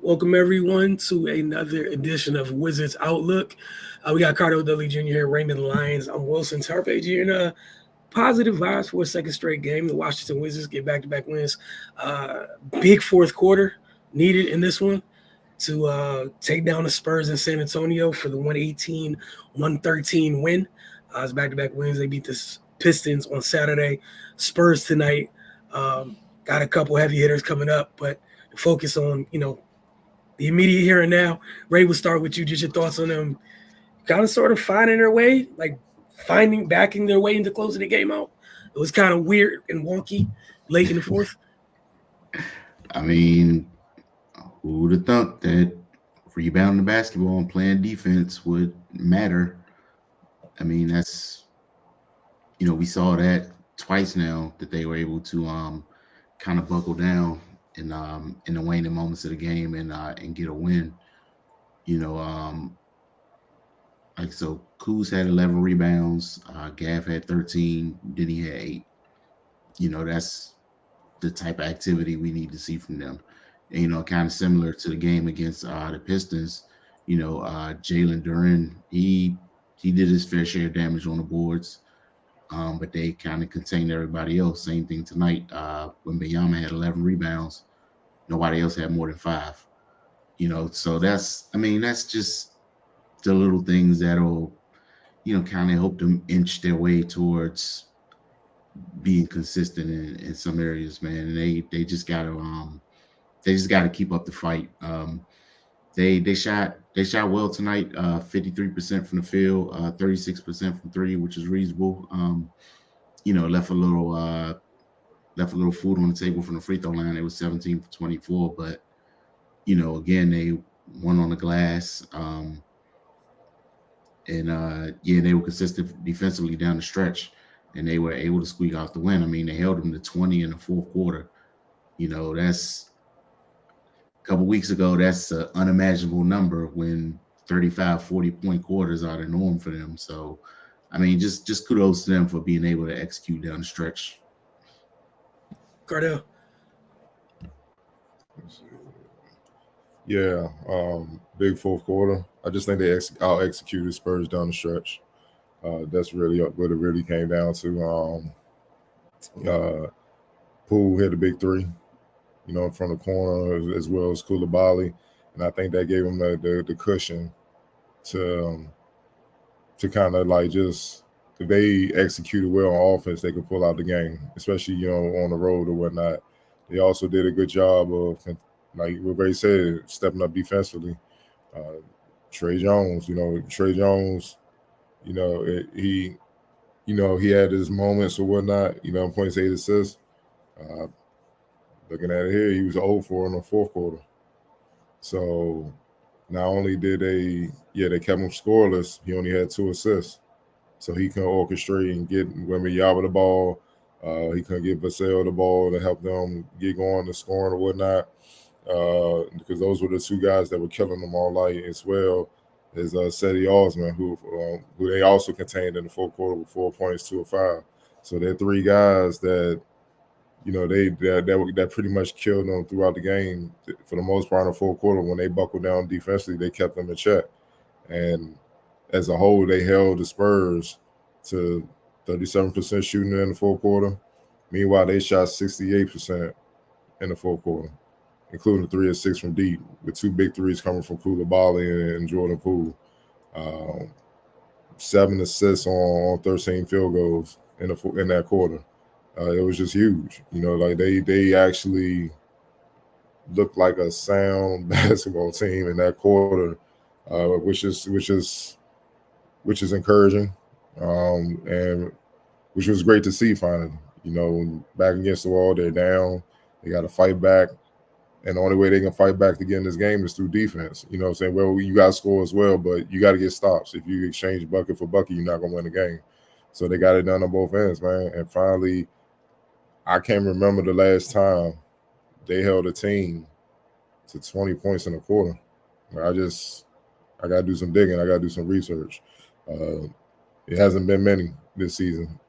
Welcome everyone to another edition of Wizards Outlook. We got Cardo Dudley Jr. here, Raymond Lyons. I'm Wilson Tarpage here, and positive vibes for a second straight game. The Washington Wizards get back-to-back wins. Big fourth quarter needed in this one to take down the Spurs in San Antonio for the 118-113 win. It's back-to-back wins. They beat the Pistons on Saturday. Spurs tonight. Got a couple heavy hitters coming up, but focus on the immediate here and now. Ray, we'll start with you. Just your thoughts on them kind of sort of finding their way, like backing their way into closing the game out. It was kind of weird and wonky late in the fourth. I mean, who would have thought that rebounding the basketball and playing defense would matter? I mean, we saw that twice now that they were able to kind of buckle down in the waning moments of the game and get a win. So Kuz had 11 rebounds, Gav had 13, then he had 8. That's the type of activity we need to see from them. And, kind of similar to the game against the Pistons, Jalen Duren, he did his fair share of damage on the boards, but they kind of contained everybody else. Same thing tonight. When Bayama had 11 rebounds, nobody else had more than 5. So that's just the little things that'll, kind of help them inch their way towards being consistent in some areas, man. And they just gotta keep up the fight. They shot well tonight, 53% from the field, 36% from 3, which is reasonable. Left a little food on the table from the free throw line. It was 17 for 24, but again, they won on the glass. They were consistent defensively down the stretch, and they were able to squeak out the win. I mean, they held them to 20 in the fourth quarter. That's a couple weeks ago. That's an unimaginable number when 35, 40-point quarters are the norm for them. So, I mean, just kudos to them for being able to execute down the stretch. Cardell. Yeah, big fourth quarter. I just think they out-executed Spurs down the stretch. That's really what it really came down to. Poole hit a big 3, from the corner as well as Koulibaly, and I think that gave him the cushion to kind of like just if they executed well on offense, they could pull out the game, especially on the road or whatnot. They also did a good job of, like what Ray said, stepping up defensively. Trey Jones, he had his moments or whatnot, points, 8 assists. Looking at it here, he was 0-4 in the fourth quarter. So not only did they kept him scoreless, he only had 2 assists. So he can orchestrate and get Wembanyama the ball. He couldn't get Vassell the ball to help them get going to scoring or whatnot. Because those were the 2 guys that were killing them all night, as well as Cedi Osman, who they also contained in the fourth quarter with 4 points, 2 of 5. So they're 3 guys that that pretty much killed them throughout the game for the most part in the fourth quarter. When they buckled down defensively, they kept them in check, and as a whole, they held the Spurs to 37% shooting in the fourth quarter. Meanwhile, they shot 68% in the fourth quarter, including 3 of 6 from deep, with 2 big threes coming from Koulibaly and Jordan Poole. 7 assists on 13 field goals in that quarter. It was just huge. Like they actually looked like a sound basketball team in that quarter, which is encouraging, and which was great to see finally. Back against the wall, they're down. They got to fight back. And the only way they can fight back to get in this game is through defense. You know what I'm saying? Well, you got to score as well, but you got to get stops. If you exchange bucket for bucket, you're not going to win the game. So they got it done on both ends, man. And finally, I can't remember the last time they held a team to 20 points in a quarter. I got to do some digging. I got to do some research. It hasn't been many this season.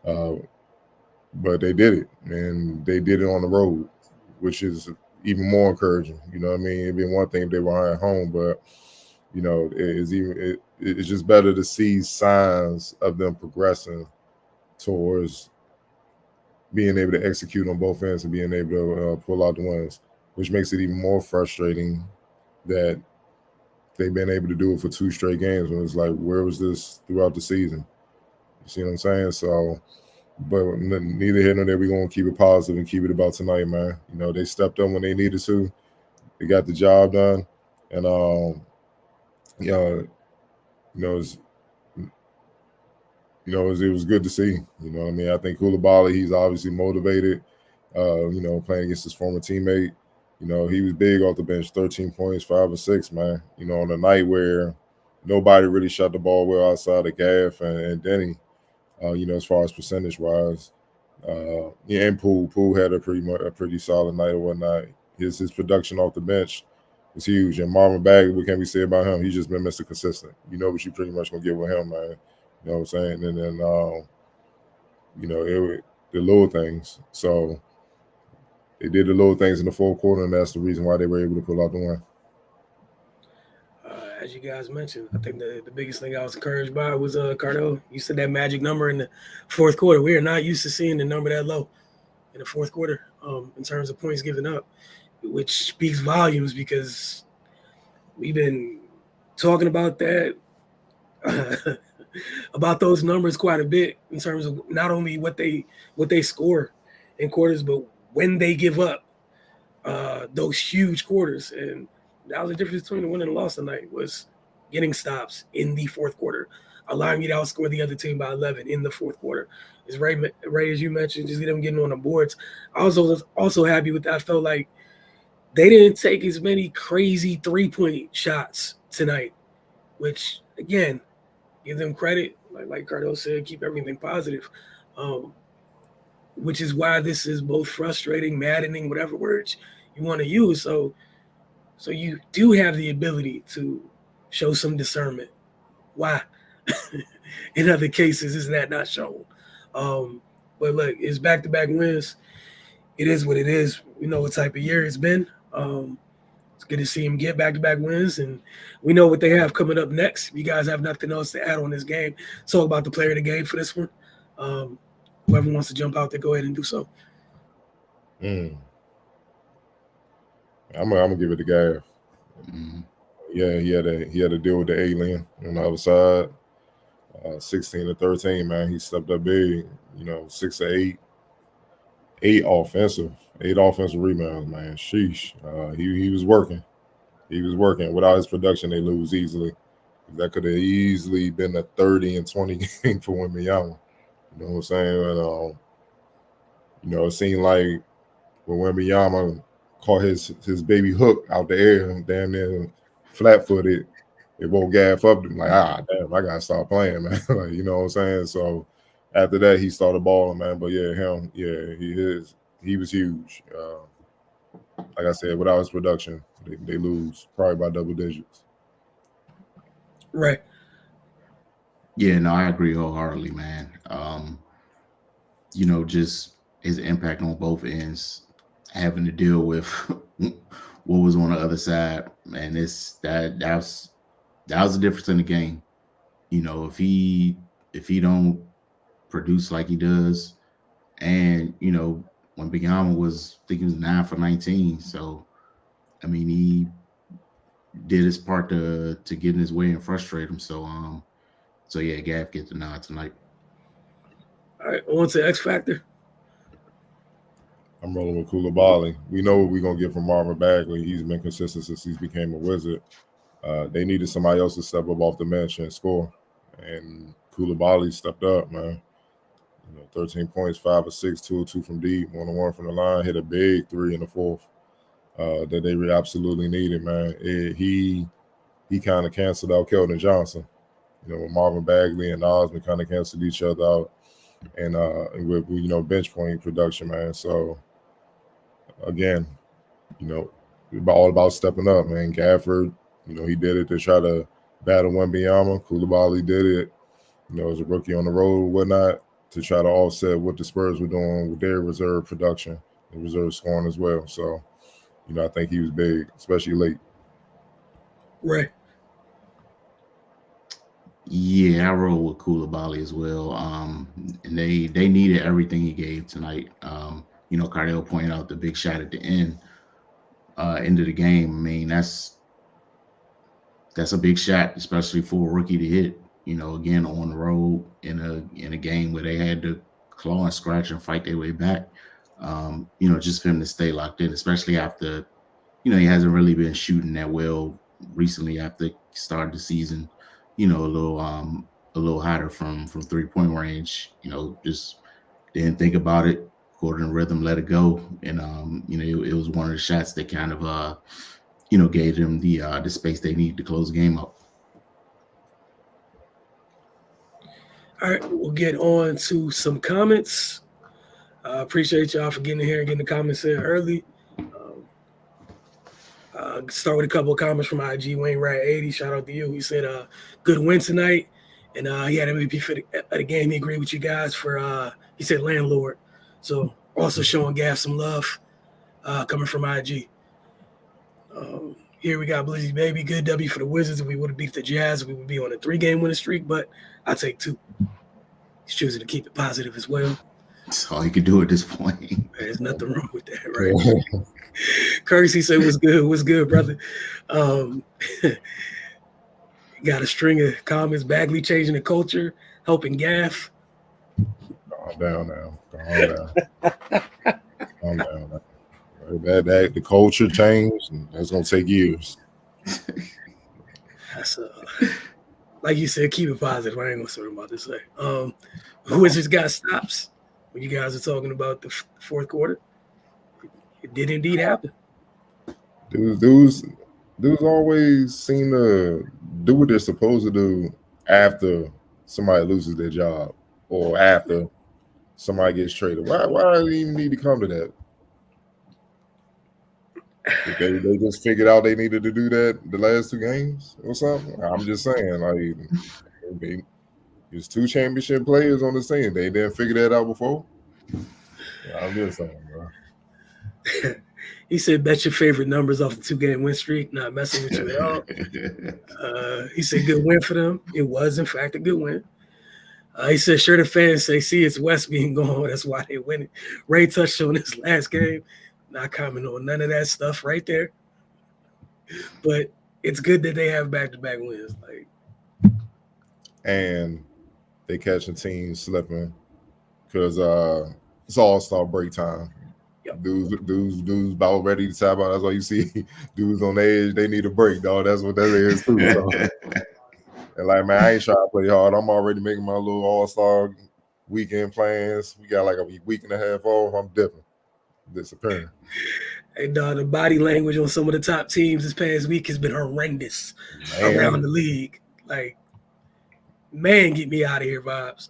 But they did it, and they did it on the road, which is even more encouraging. You know what I mean? It'd be one thing if they were at home, but you know, it's just better to see signs of them progressing towards being able to execute on both ends and being able to pull out the wins, which makes it even more frustrating that they've been able to do it for 2 straight games when it's like, where was this throughout the season? You see what I'm saying? So, but neither here nor there, we're going to keep it positive and keep it about tonight, man. You know, they stepped up when they needed to. They got the job done. And, you know, it was good to see. You know what I mean? I think Koulibaly, he's obviously motivated, you know, playing against his former teammate. You know, he was big off the bench, 13 points, 5 or 6, man. You know, on a night where nobody really shot the ball well outside of Gaff and Denny, you know, as far as percentage-wise. Yeah, and Poole had a pretty solid night or whatnot. His production off the bench was huge. And Marvin Bagley, what can we say about him? He's just been Mr. Consistent. You know what you pretty much going to get with him, man. You know what I'm saying? And then, you know, the little things. So they did the little things in the fourth quarter, and that's the reason why they were able to pull out the win. As you guys mentioned, I think the biggest thing I was encouraged by was Cardell. You said that magic number in the fourth quarter. We are not used to seeing the number that low in the fourth quarter in terms of points given up, which speaks volumes because we've been talking about that about those numbers quite a bit in terms of not only what they score in quarters, but when they give up those huge quarters. And that was the difference between the win and the loss tonight, was getting stops in the fourth quarter, allowing you to outscore the other team by 11 in the fourth quarter. As Ray, as you mentioned, just them getting on the boards. I was also happy with that. I felt like they didn't take as many crazy 3-point shots tonight, which, again, give them credit. Like Cardell said, keep everything positive, which is why this is both frustrating, maddening, whatever words you want to use. So you do have the ability to show some discernment. Why? In other cases, is that not shown? But look, it's back-to-back wins. It is what it is. We know what type of year it's been. It's good to see him get back-to-back wins, and we know what they have coming up next. If you guys have nothing else to add on this game, talk about the player of the game for this one. Whoever wants to jump out there, go ahead and do so. I'm gonna give it to Gav. Yeah, he had to deal with the alien on the other side. 16 to 13, man. He stepped up big. You know, 6 to 8 offensive rebounds, man. Sheesh. He was working. He was working. Without his production, they lose easily. That could have easily been a 30 and 20 game for Wembanyama. You know what I'm saying? And, you know, it seemed like when Wembanyama caught his baby hook out the air and damn near flat-footed, it woke Gaff up. Like, damn, I gotta start playing, man. Like, you know what I'm saying? So after that, he started balling, man. But he was huge. Like I said, without his production, they lose probably by double digits. Right. Yeah, no, I agree wholeheartedly, man. You know, just his impact on both ends, having to deal with what was on the other side, man. That was the difference in the game. You know, if he don't produce like he does, and you know, when Wembanyama was, I think he was 9 for 19. So, I mean, he did his part to get in his way and frustrate him. So yeah, Gaff gets the nod tonight. All right, on to X Factor. I'm rolling with Koulibaly. We know what we're gonna get from Marvin Bagley. He's been consistent since he became a Wizard. They needed somebody else to step up off the bench and score, and Koulibaly stepped up, man. You know, 13 points, 5 or 6, 2 or 2 from deep, 1 or 1 from the line. Hit a big 3 in the fourth that they absolutely needed, man. He kind of canceled out Keldon Johnson. You know, Marvin Bagley and Osmond kind of canceled each other out, and with bench point production, man. So again, you know, all about stepping up, man. Gafford, you know, he did it to try to battle Wembanyama. Koulibaly did it, you know, as a rookie on the road and whatnot, to try to offset what the Spurs were doing with their reserve production and reserve scoring as well. So I think he was big, especially late. Right. Yeah, I roll with Koulibaly as well. And they needed everything he gave tonight. Cardell pointed out the big shot at the end of the game. I mean, that's a big shot, especially for a rookie to hit. Again on the road in a game where they had to claw and scratch and fight their way back. Just for him to stay locked in, especially after he hasn't really been shooting that well recently after he started the season. A little hotter from 3-point range. Just didn't think about it, caught in rhythm, let it go, and it was one of the shots that kind of gave them the space they needed to close the game up. All right, we'll get on to some comments. Appreciate y'all for getting in here and getting the comments in early. Start with a couple of comments from IG Wainwright 80. Shout out to you. He said, good win tonight. And he had MVP for the game. He agreed with you guys for, he said, landlord. So also showing Gaff some love coming from IG. Here we got Blizzy Baby. Good W for the Wizards. If we would have beat the Jazz, we would be on a 3-game winning streak, but I'll take 2. He's choosing to keep it positive as well. That's all he could do at this point. There's nothing wrong with that, right? Kersey said, what's good, brother? Got a string of comments. Bagley changing the culture, helping Gaff. Calm down now. Calm down now. That the culture changed, and that's gonna take years. That's like you said, keep it positive. I ain't gonna say what I'm about to say. Wizards got stops when you guys are talking about the fourth quarter. It did indeed happen. Dudes always seem to do what they're supposed to do after somebody loses their job or after somebody gets traded. Why do they even need to come to that? They just figured out they needed to do that the last 2 games or something. I'm just saying, like, there's 2 championship players on the scene. They didn't figure that out before. I'm just saying, bro. He said, bet your favorite numbers off the 2-game win streak. Not messing with you at all. He said, good win for them. It was, in fact, a good win. He said, sure, the fans say, see, it's West being gone. That's why they win it. Ray touched on this last game. Not commenting on none of that stuff right there. But it's good that they have back-to-back wins. And they catching teams slipping because it's all-star break time. Yep. Dudes about ready to tap out. That's why you see dudes on the edge. They need a break, dog. That's what that is too. So. And like, man, I ain't trying to play hard. I'm already making my little all-star weekend plans. We got like a week and a half off. I'm dipping, disappearing. Hey, dog, the body language on some of the top teams this past week has been horrendous around the league. Like, man, get me out of here vibes.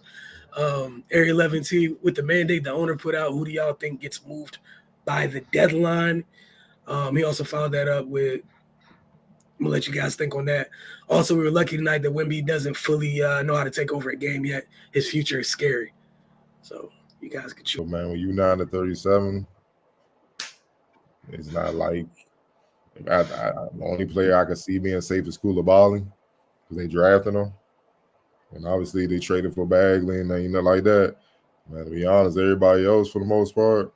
Area 11T, with the mandate the owner put out, who do y'all think gets moved by the deadline? He also followed that up with, I'm going to let you guys think on that. Also, we were lucky tonight that Wemby doesn't fully know how to take over a game yet. His future is scary. So you guys can choose. Man, when you 9-37, it's not like the only player I could see being safe is Koulibaly because they drafted him. And obviously they traded for Bagley and like that. Man, to be honest, everybody else for the most part,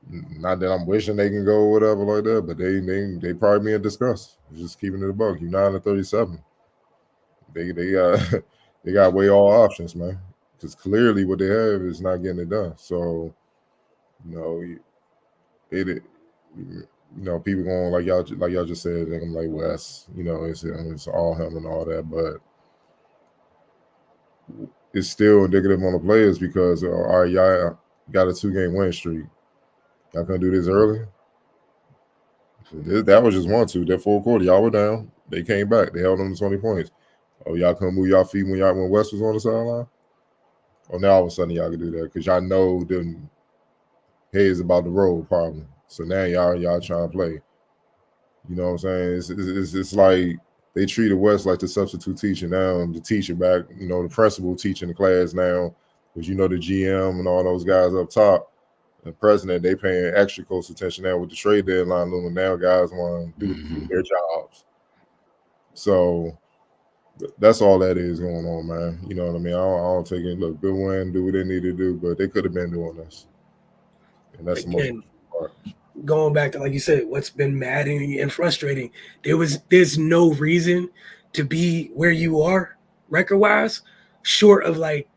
not that I'm wishing they can go or whatever like that, but they probably being discussed. Just keeping it a buck. You 9-37. They got way all options, man. Because clearly what they have is not getting it done. So, people going like y'all just said, they're like Wes, it's all him and all that, but it's still indicative on the players because all right, y'all got a 2-game win streak. Y'all gonna do this early? That was just 1-2. That 4th quarter, y'all were down. They came back. They held them to 20 points. Oh, y'all couldn't move y'all feet when West was on the sideline? Oh, now all of a sudden y'all can do that because y'all know the heads about the road probably. So now y'all trying to play. You know what I'm saying? It's like they treated West like the substitute teacher now, and the teacher back, the principal teaching the class now, because the GM and all those guys up top the president, they paying extra close attention now with the trade deadline looming. Now guys want to do their jobs. So that's all that is going on, man. You know what I mean? I don't take it. Look, good win, do what they need to do, but they could have been doing this. And that's the most Again, part. going back to, like you said, what's been maddening and frustrating. There's no reason to be where you are record wise, short of like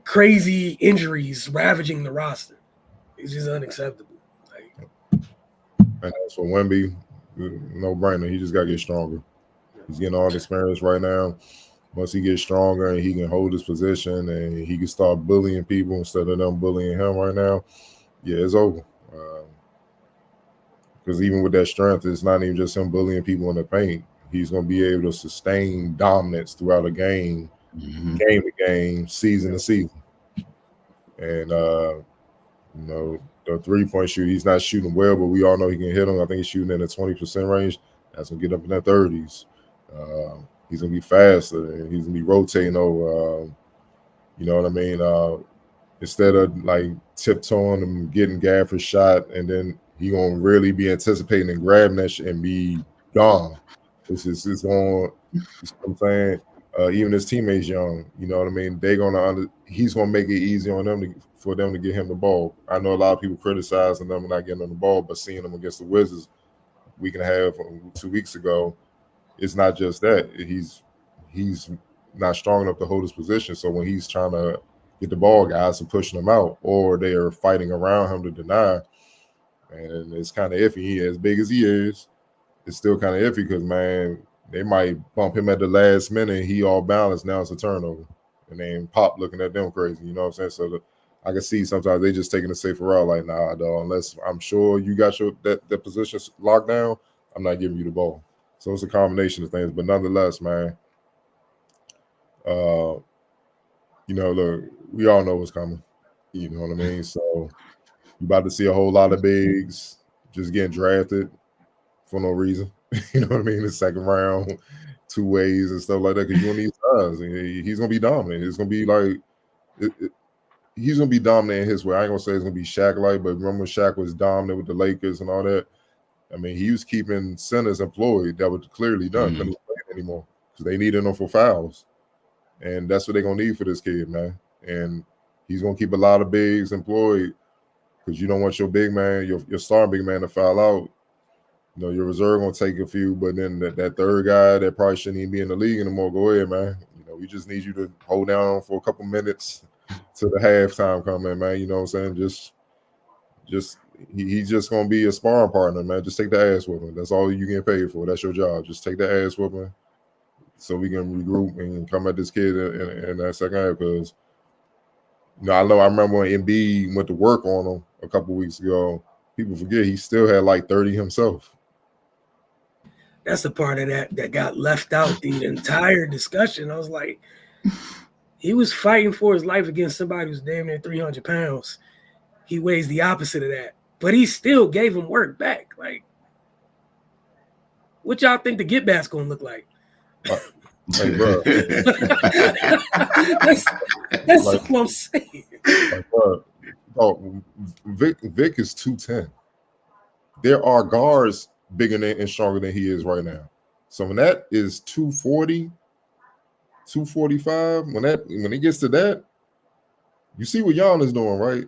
crazy injuries ravaging the roster. It's just unacceptable. And as for Wemby, no brainer. He just got to get stronger. He's getting all the experience right now. Once he gets stronger and he can hold his position and he can start bullying people instead of them bullying him right now, yeah, it's over. Because even with that strength, it's not even just him bullying people in the paint. He's going to be able to sustain dominance throughout a game, game to game, season to season. And, the 3-point shoot, he's not shooting well, but we all know he can hit them. I think he's shooting in the 20% range. That's going to get up in the 30s. He's going to be faster. And he's going to be rotating over, you know what I mean? Instead of like tiptoeing and getting Gafford's shot, and then he going to really be anticipating and grabbing that shit and be gone. It's going, you know what I'm saying? Even his teammates young, you know what I mean? He's gonna make it easy on them for them to get him the ball. I know a lot of people criticizing them not getting him the ball, but seeing them against the Wizards week and a half, 2 weeks ago, it's not just that. He's not strong enough to hold his position. So when he's trying to get the ball, guys are pushing him out, or they are fighting around him to deny. And it's kind of iffy. He as big as he is, it's still kind of iffy because, man, they might bump him at the last minute. He all balanced. Now it's a turnover. And then Pop looking at them crazy. You know what I'm saying? So I can see sometimes they just taking a safer route. Like, nah, dog, unless I'm sure you got that position locked down, I'm not giving you the ball. So it's a combination of things. But nonetheless, man, look, we all know what's coming. You know what I mean? So you about to see a whole lot of bigs just getting drafted for no reason. You know what I mean? The second round, 2 ways and stuff like that. Because you don't need size. He's gonna be dominant. It's gonna be like he's gonna be dominant in his way. I ain't gonna say it's gonna be Shaq-like, but remember when Shaq was dominant with the Lakers and all that? I mean, he was keeping centers employed that were clearly done. Couldn't play anymore because they needed them for fouls, and that's what they're gonna need for this kid, man. And he's gonna keep a lot of bigs employed because you don't want your big man, your star big man, to foul out. Your reserve gonna take a few, but then that third guy that probably shouldn't even be in the league anymore, go ahead, man. We just need you to hold down for a couple minutes to the halftime coming, man. You know what I'm saying? He's just gonna be a sparring partner, man. Just take the ass whooping. That's all you get paid for. That's your job. Just take the ass whooping, so we can regroup and come at this kid in that second half. Because I remember when Embiid went to work on him a couple weeks ago. People forget he still had like 30 himself. That's the part of that got left out the entire discussion. I was like, he was fighting for his life against somebody who's damn near 300 pounds. He weighs the opposite of that, but he still gave him work back. Like, what y'all think the get back's gonna look like? Hey, bro. that's like, what I'm saying. Like, bro, Vic is 210. There are guards bigger and stronger than he is right now. So when that is 240, 245, when it gets to that, you see what Jan is doing, right?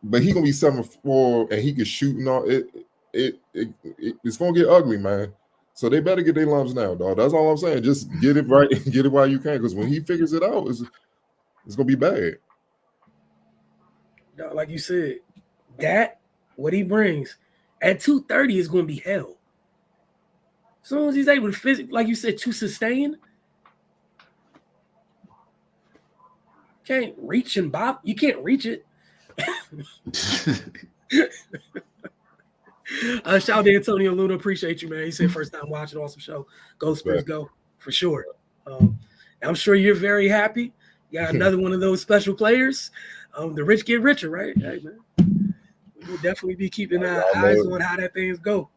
But he gonna be 7'4" and he can shoot and all. It's gonna get ugly, man. So they better get their lumps now, dog. That's all I'm saying. Just get it right, get it while you can, because when he figures it out, it's gonna be bad. Dog, like you said, what he brings at 230 is going to be hell. As soon as he's able to like you said, to sustain, can't reach and bop. You can't reach it. Shout out to Antonio Luna. Appreciate you, man. He said first time watching, awesome show. Go Spurs, go for sure. I'm sure you're very happy. You got another one of those special players. The rich get richer, right? Hey, man. We'll definitely be keeping eyes on how that things go.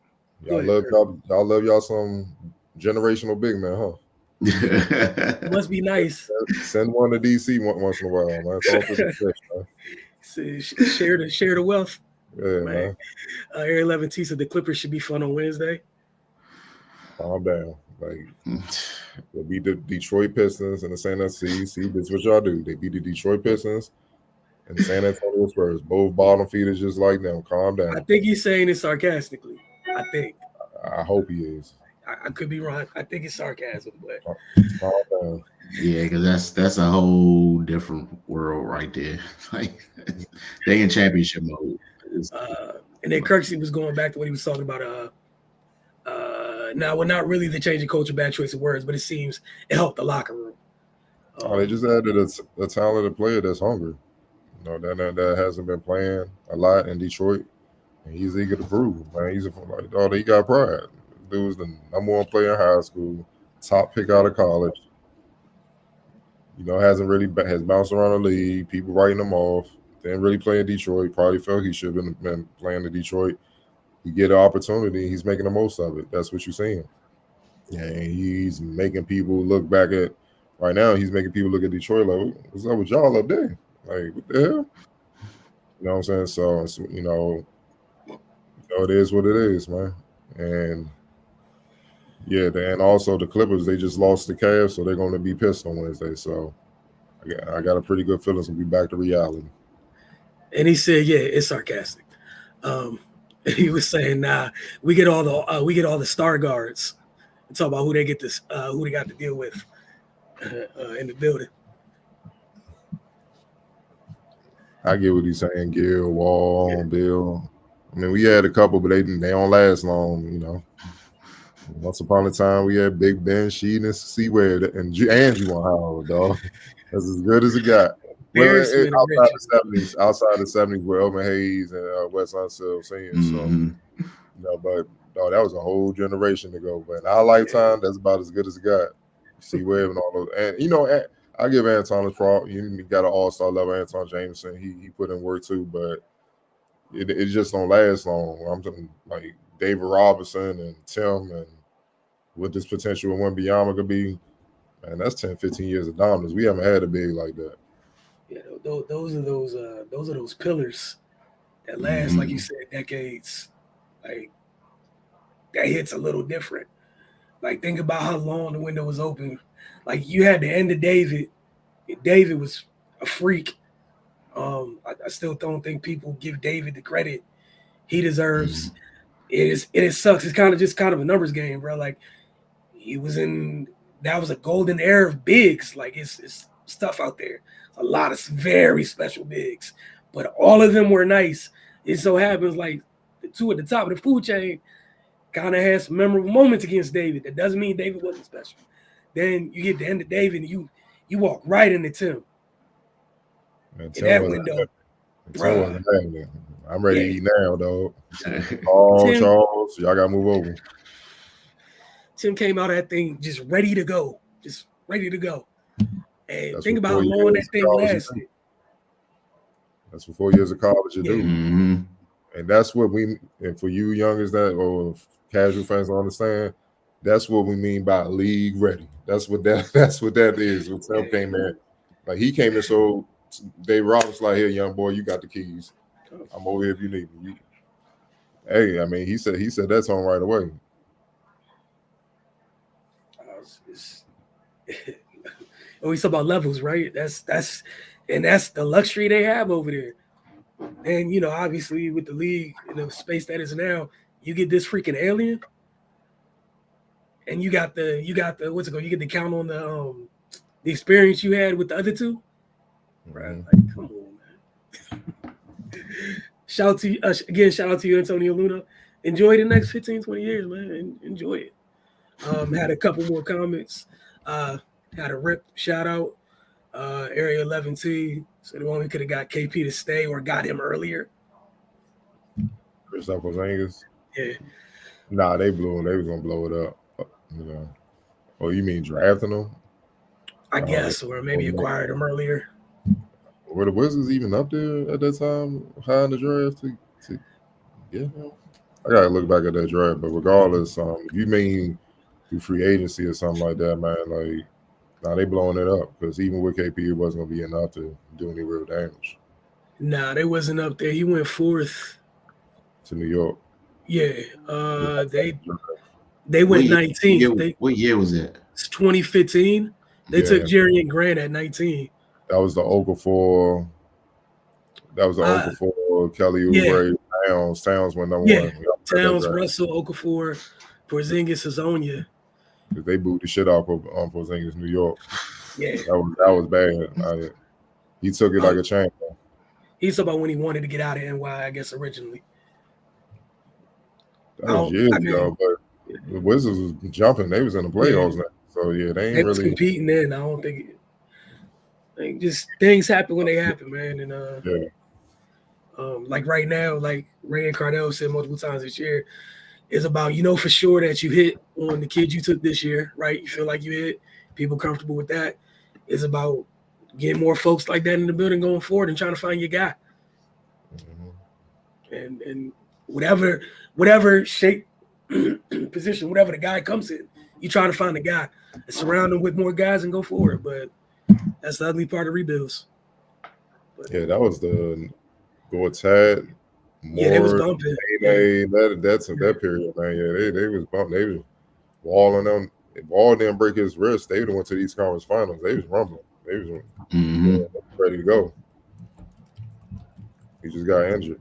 Y'all love y'all some generational big man, huh? Must be nice. Send one to DC once in a while, man. It's all for the fish, man. Share the wealth. Yeah, Man. Area 11T said the Clippers should be fun on Wednesday. Calm down. Like, they beat the Detroit Pistons and the San Antonio. See, this is what y'all do. They beat the Detroit Pistons and the San Antonio Spurs. Both bottom feeders just like them. Calm down. I think he's saying it sarcastically. I think. I hope he is. I could be wrong. I think it's sarcasm, but calm down. Yeah, because that's a whole different world right there. Like they in championship mode. And then Kirksey was going back to what he was talking about. Now, well, not really the change of culture, bad choice of words, but it seems it helped the locker room. They just added a talented player that's hungry. You know, that hasn't been playing a lot in Detroit, and he's eager to prove. Man, he got pride. Dude was the number one player in high school, top pick out of college. You know, has bounced around the league. People writing him off. Didn't really play in Detroit. Probably felt he should have been playing in Detroit. You get an opportunity, he's making the most of it. That's what you're seeing. Yeah, and he's making people look back at right now. He's making people look at Detroit like, what's up with y'all up there? Like, what the hell? You know what I'm saying? So you know, it is what it is, man. And yeah, and also the Clippers, they just lost the Cavs, so they're going to be pissed on Wednesday. So I got a pretty good feeling to be back to reality. And he said, "Yeah, it's sarcastic." He was saying, "Nah, we get all the star guards and talk about who they got to deal with in the building." I get what he's saying. Gil, Wall, Bill. I mean, we had a couple, but they don't last long. You know, once upon a time we had Big Ben, Sheed, and Seaway, and Juwan Howard, dog. That's as good as it got. Well, outside the 70s with Elvin Hayes and Wes Unseld Sr. So, you know, but no, that was a whole generation ago. But in our lifetime, that's about as good as it got. C-Web and all those. And, you know, I give Anton his props. You got an all-star level, Anton Jameson. He put in work too, but it just don't last long. I'm talking like David Robinson and Tim and what this potential of Wembanyama could be. Man, that's 10, 15 years of dominance. We haven't had a big like that. Yeah, those are those pillars that last, like you said, decades. Like that hits a little different. Like think about how long the window was open. Like you had the end of David. David was a freak. I still don't think people give David the credit he deserves. It sucks. It's kind of a numbers game, bro. Like that was a golden era of bigs. Like it's stuff out there. A lot of very special bigs, but all of them were nice. It so happens like the two at the top of the food chain kind of had some memorable moments against David. That doesn't mean David wasn't special. Then you get the end of David and you walk right into Tim. Man, in that window. I'm ready to eat now, dog. Oh, Charles, y'all gotta move over. Tim came out of that thing just ready to go. And that's think about how long that thing lasted. That's for 4 years of college you do. And that's what and for you youngers or casual fans to understand, that's what we mean by league ready. That's what that is. When Tim came in, like he came in, so Dave Roberts like, here, young boy, you got the keys. I'm over here if you need me. Hey, I mean, he said that's on right away. We talk about levels, right? That's the luxury they have over there. And you know, obviously, with the league in the space that is now, you get this freaking alien, and you got the what's it called? You get to count on the experience you had with the other two. Right? Like, come on, man. Shout out to you, Antonio Luna. Enjoy the next 15, 20 years, man. Enjoy it. Had a couple more comments. Had a rip shout out. Area 11T. So the one we could have got KP to stay or got him earlier. Kristaps Porzingis. Yeah. Nah, they was gonna blow it up. You know. Oh, you mean drafting them? I guess, or maybe acquired him earlier. Were the Wizards even up there at that time, high in the draft to get him? I gotta look back at that draft, but regardless, if you mean through free agency or something like that, man, like, nah, they blowing it up because even with KP, it wasn't gonna be enough to do any real damage. Nah, they wasn't up there. He went fourth. to New York. Yeah. They What went year, 19th. what year was it? It's 2015. They took Yeah. Jerry and Grant at 19. That was the Okafor. That was the Okafor, Kelly Oubre, Towns went number Yeah. one. Y'all got that Towns, draft. Russell, Okafor, Porzingis, Hazonia. 'Cause they booed the shit off of Porzingis, New York. Yeah. That was bad. He took it like a champ. He's talking about when he wanted to get out of NY, I guess, originally. That was years ago, but the Wizards was jumping. They was in the playoffs now. So yeah, they They ain't was really competing then. I don't think just things happen when they happen, man. And like right now, like Ray and Cardell said multiple times this year, it's about for sure that you hit on the kid you took this year, right? You feel like you hit, people comfortable with that. It's about getting more folks like that in the building going forward and trying to find your guy. And whatever shape, position, whatever the guy comes in, you try to find a guy and surround him with more guys and go forward. But that's the ugly part of rebuilds. But, yeah, that was the Gortat. Yeah, they was bumping. That's that period, man. Yeah, they was bumping. They was walling them. If Wall didn't break his wrist, they would have went to the East Conference Finals. They was rumbling. They was ready to go. He just got injured.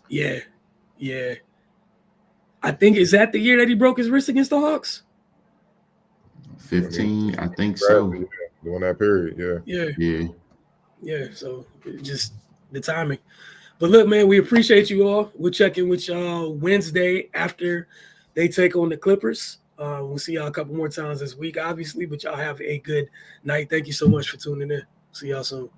Yeah. I think, is that the year that he broke his wrist against the Hawks? 15, I think so. Yeah, during that period, Yeah. So just the timing. But look, man, we appreciate you all. We'll check in with y'all Wednesday after they take on the Clippers. We'll see y'all a couple more times this week, obviously, but y'all have a good night. Thank you so much for tuning in. See y'all soon.